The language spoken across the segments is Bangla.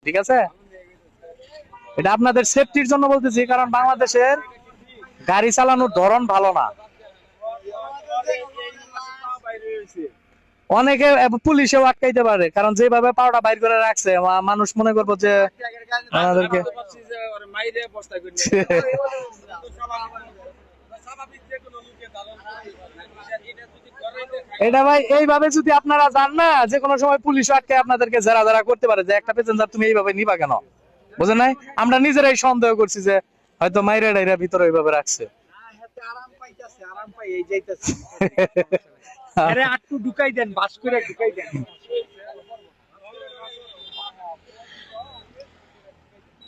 ঠিক আছে, এটা আপনাদের সেফটির জন্য বলতেছি, কারণ বাংলাদেশের গাড়ি চালানোর ধরন ভালো না। অনেকে পুলিশেও আটকাইতে পারে, কারণ যেভাবে পাউডার বাইর করে রাখছে মানুষ মনে করবো যে আমাদেরকে এটা ভাই এইভাবে যদি আপনারা যান না, যে কোনো সময় পুলিশ আটকে আপনাদেরকে জেরা জেরা করতে পারে যে একটা প্যাসেঞ্জার তুমি এইভাবে নিবা কেন, বুঝেন নাই? আমরা নিজেরাই সন্দেহ করছি যে হয়তো মাইরা ডাইরা ভিতরে এইভাবে রাখছে।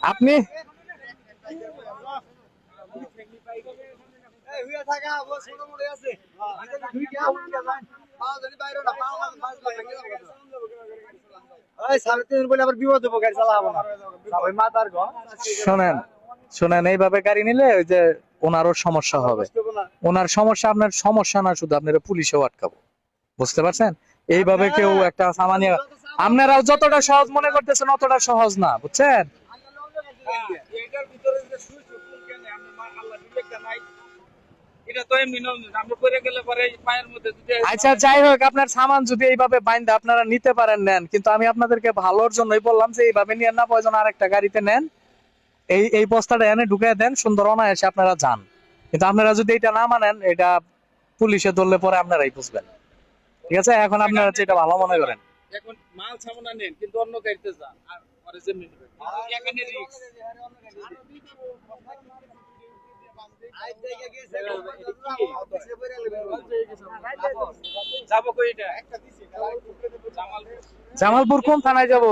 আপনি শোনেন শোনেন, এইভাবে গাড়ি নিলে ওই যে ওনারও সমস্যা হবে। ওনার সমস্যা আপনার সমস্যা না, শুধু আপনার পুলিশেও আটকাবো, বুঝতে পারছেন? এইভাবে কেউ একটা সামান্য, আপনারাও যতটা সহজ মনে করতেছেন অতটা সহজ না, বুঝছেন? আচ্ছা যাই হোক, আপনার সামান যদি এইভাবে বাইন্ধে আপনারা নিতে পারেন নেন, কিন্তু আমি আপনাদেরকে ভালোর জন্যই বললাম যে এইভাবে নিয়ে না, প্রয়োজন আরেকটা গাড়িতে নেন, এই এই বস্তাটা এনে ঢুকিয়ে দেন, সুন্দর অনায়াসে আপনারা যান। কিন্তু আপনারা যদি এটা না মানেন, এটা পুলিশে ধরলে পরে আপনারাই বুঝবেন। ঠিক আছে, এখন আপনারা যেটা ভালো মনে করেন। এখন মাল সামনা নেন, কিন্তু অন্য গাড়িতে যান আর পরে যেমনি নেবেন, এখানে রিস্ক। যাবো কই এটা? জামালপুর কোন থানায় যাব?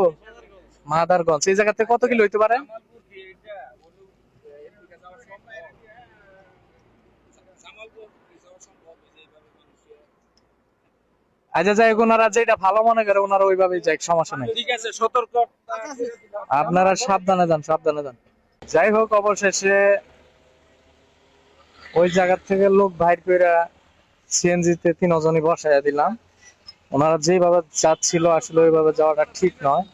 মাদারগঞ্জ। এই জায়গা থেকে কত কিলো হইতে পারে? আচ্ছা যাই হোক, ওনারা যেটা ভালো মনে করে ওনারা ওইভাবেই যাক, সমস্যা নেই। ঠিক আছে, সতর্ক আপনারা সাবধানে যান, সাবধানে যান। যাই হোক, অবশেষে ওই জায়গা থেকে লোক বাইর কইরা সিএনজি তে 3 জনই বসাইয়া দিলাম। ওনারা যেভাবে যাচ্ছিল আসলে ওইভাবে যাওয়াটা ঠিক নয়।